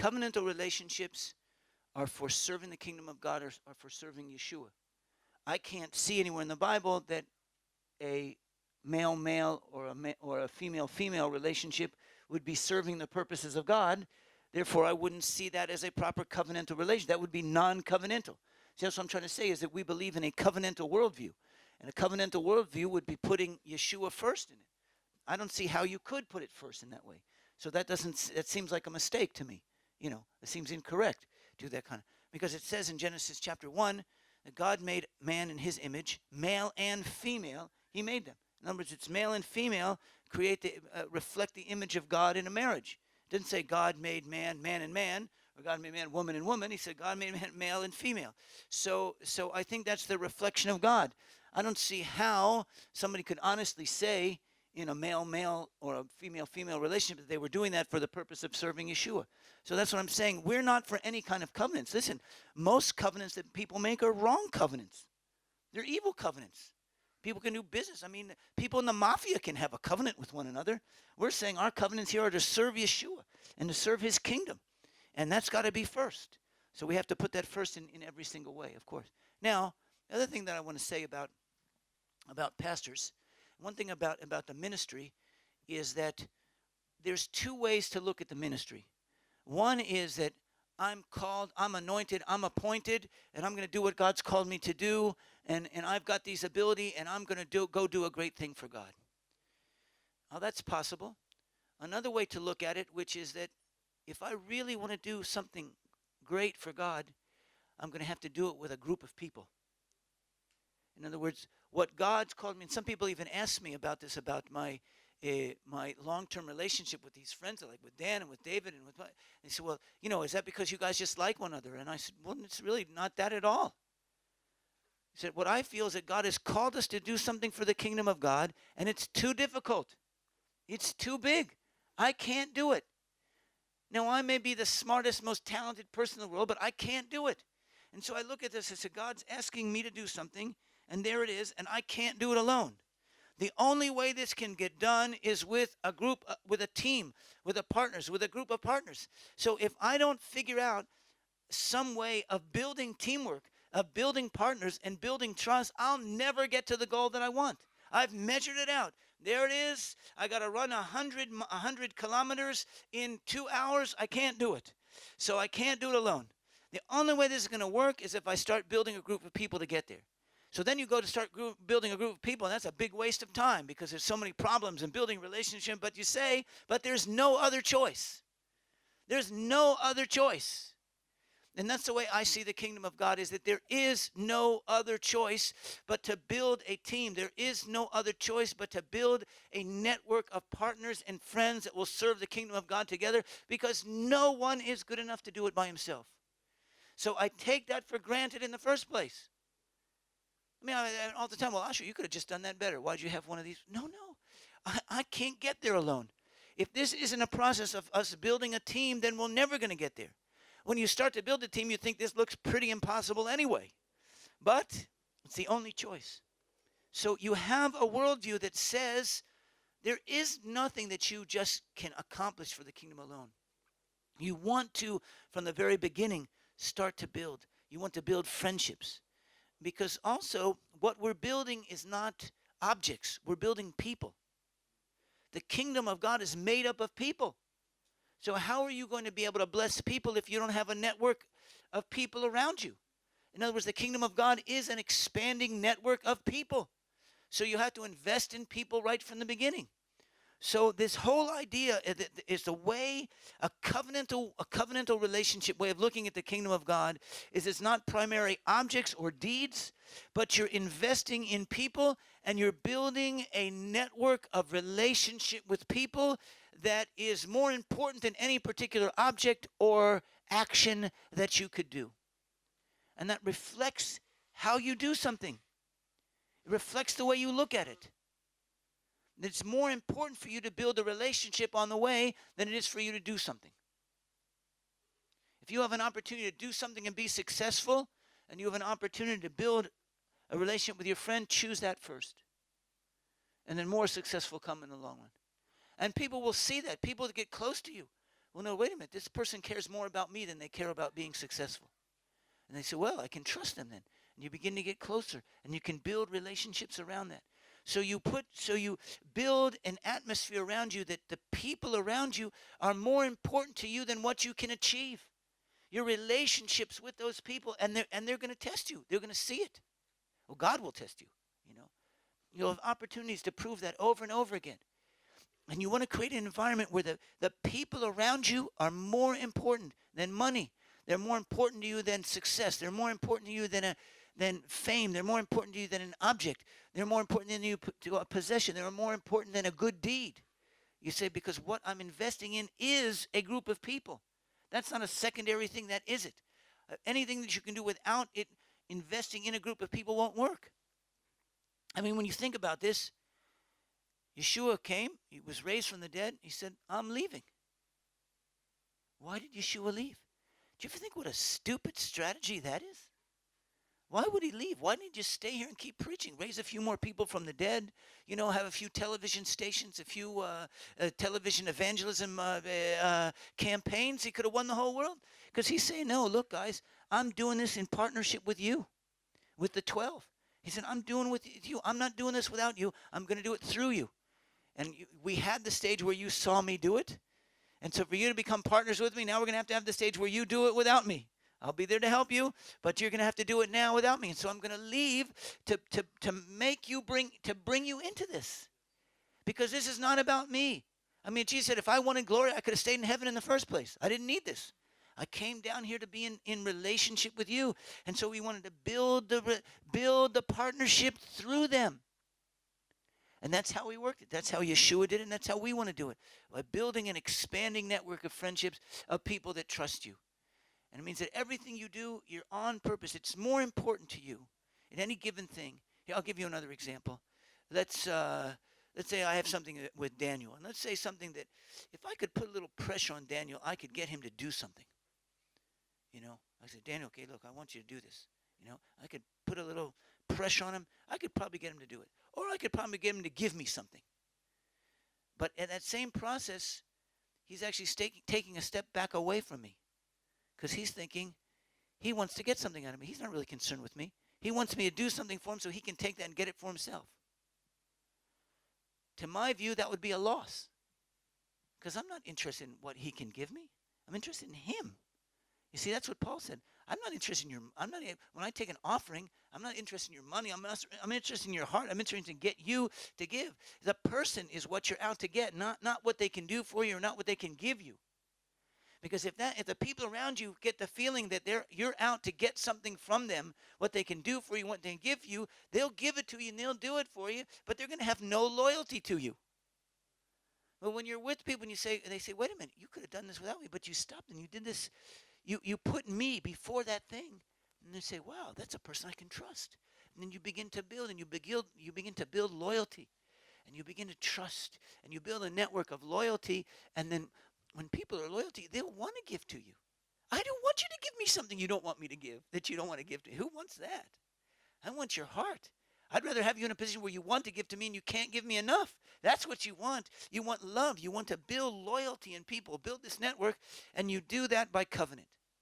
covenantal relationships are for serving the kingdom of God or for serving Yeshua. I can't see anywhere in the Bible that a male-male or a female-female relationship would be serving the purposes of God. Therefore, I wouldn't see that as a proper covenantal relation. That would be non-covenantal. See, that's what I'm trying to say is that we believe in a covenantal worldview. And a covenantal worldview would be putting Yeshua first in it. I don't see how you could put it first in that way. So that seems like a mistake to me. It seems incorrect to do that kind of, because it says in Genesis chapter 1 that God made man in his image, male and female, he made them. In other words, it's male and female reflect the image of God in a marriage. It didn't say God made man, man and man, or God made man, woman and woman. He said God made man, male and female. So I think that's the reflection of God. I don't see how somebody could honestly say in a male-male or a female-female relationship that they were doing that for the purpose of serving Yeshua. So that's what I'm saying. We're not for any kind of covenants. Listen, most covenants that people make are wrong covenants. They're evil covenants. People can do business. I mean, people in the mafia can have a covenant with one another. We're saying our covenants here are to serve Yeshua and to serve his kingdom. And that's got to be first. So we have to put that first in every single way, of course. Now, the other thing that I want to say about pastors, one thing about the ministry is that there's two ways to look at the ministry. One is that I'm called, I'm anointed, I'm appointed, and I'm going to do what God's called me to do, and I've got these ability, and I'm going to go do a great thing for God. Now, that's possible. Another way to look at it, which is that if I really want to do something great for God, I'm going to have to do it with a group of people. In other words, what God's called me, and some people even ask me about this, about my long-term relationship with these friends, like with Dan and with David, and they said, well, is that because you guys just like one another? And I said, well, it's really not that at all. He said, what I feel is that God has called us to do something for the kingdom of God, and it's too difficult. It's too big. I can't do it. Now, I may be the smartest, most talented person in the world, but I can't do it. And so I look at this, I said, God's asking me to do something, and there it is, and I can't do it alone. The only way this can get done is with a group, with a team, with a group of partners. So if I don't figure out some way of building teamwork, of building partners and building trust, I'll never get to the goal that I want. I've measured it out. There it is. I got to run 100 kilometers in 2 hours. I can't do it. So I can't do it alone. The only way this is going to work is if I start building a group of people to get there. So then you go to start building a group of people, and that's a big waste of time because there's so many problems in building a relationship. But you say, but there's no other choice. There's no other choice. And that's the way I see the kingdom of God, is that there is no other choice but to build a team. There is no other choice but to build a network of partners and friends that will serve the kingdom of God together, because no one is good enough to do it by himself. So I take that for granted in the first place. All the time, well, Asher, you could have just done that better. Why'd you have one of these? No. I can't get there alone. If this isn't a process of us building a team, then we're never going to get there. When you start to build a team, you think this looks pretty impossible anyway. But it's the only choice. So you have a worldview that says there is nothing that you just can accomplish for the kingdom alone. You want to, from the very beginning, start to build. You want to build friendships. Because also, what we're building is not objects. We're building people. The kingdom of God is made up of people. So how are you going to be able to bless people if you don't have a network of people around you? In other words, the kingdom of God is an expanding network of people. So you have to invest in people right from the beginning. So this whole idea is the way, a covenantal relationship way of looking at the kingdom of God is it's not primary objects or deeds, but you're investing in people and you're building a network of relationship with people that is more important than any particular object or action that you could do. And that reflects how you do something. It reflects the way you look at it. It's more important for you to build a relationship on the way than it is for you to do something. If you have an opportunity to do something and be successful, and you have an opportunity to build a relationship with your friend, choose that first. And then more successful come in the long run. And people will see that. People that get close to you Well, no, wait a minute. This person cares more about me than they care about being successful. And they say, well, I can trust them then. And you begin to get closer, and you can build relationships around that. So you build an atmosphere around you that the people around you are more important to you than what you can achieve. Your relationships with those people, and they're going to test you. They're going to see it. Well, God will test you, you know. You'll have opportunities to prove that over and over again. And you want to create an environment where the people around you are more important than money. They're more important to you than success. They're more important to you than fame. They're more important to you than an object. They're more important than you to a possession. They're more important than a good deed. You say, because what I'm investing in is a group of people. That's not a secondary thing. That is it. Anything that you can do without it investing in a group of people won't work. I mean, when you think about this, Yeshua came. He was raised from the dead. He said, I'm leaving. Why did Yeshua leave? Do you ever think what a stupid strategy that is? Why would he leave? Why didn't he just stay here and keep preaching? Raise a few more people from the dead, you know, have a few television stations, a few television evangelism campaigns. He could have won the whole world. Because he's saying, no, look, guys, I'm doing this in partnership with you, with the 12. He said, I'm doing it with you. I'm not doing this without you. I'm going to do it through you. And we had the stage where you saw me do it. And so for you to become partners with me, now we're going to have the stage where you do it without me. I'll be there to help you, but you're going to have to do it now without me. And so I'm going to leave to bring you into this. Because this is not about me. I mean, Jesus said, if I wanted glory, I could have stayed in heaven in the first place. I didn't need this. I came down here to be in relationship with you. And so we wanted to build the partnership through them. And that's how we worked it. That's how Yeshua did it, and that's how we want to do it. By building an expanding network of friendships of people that trust you. And it means that everything you do, you're on purpose. It's more important to you in any given thing. Here, I'll give you another example. Let's say I have something with Daniel. And let's say something that if I could put a little pressure on Daniel, I could get him to do something. You know, I said, Daniel, okay, look, I want you to do this. You know, I could put a little pressure on him. I could probably get him to do it. Or I could probably get him to give me something. But in that same process, he's actually taking a step back away from me. Because he's thinking he wants to get something out of me. He's not really concerned with me. He wants me to do something for him so he can take that and get it for himself. To my view, that would be a loss. Because I'm not interested in what he can give me. I'm interested in him. You see, that's what Paul said. I'm not interested in when I take an offering, I'm not interested in your money. I'm interested in your heart. I'm interested in get you to give. The person is what you're out to get, not what they can do for you or not what they can give you. Because if the people around you get the feeling that you're out to get something from them, what they can do for you, what they can give you, they'll give it to you and they'll do it for you, but they're going to have no loyalty to you. But when you're with people and they say, wait a minute, you could have done this without me, but you stopped and you did this. You put me before that thing. And they say, wow, that's a person I can trust. And then you begin to build, and you begin to build loyalty. And you begin to trust, and you build a network of loyalty, and then when people are loyal to you, they'll want to give to you. I don't want you to give me something you don't want me to give, that you don't want to give to me. Who wants that? I want your heart. I'd rather have you in a position where you want to give to me and you can't give me enough. That's what you want. You want love. You want to build loyalty in people, build this network, and you do that by covenant.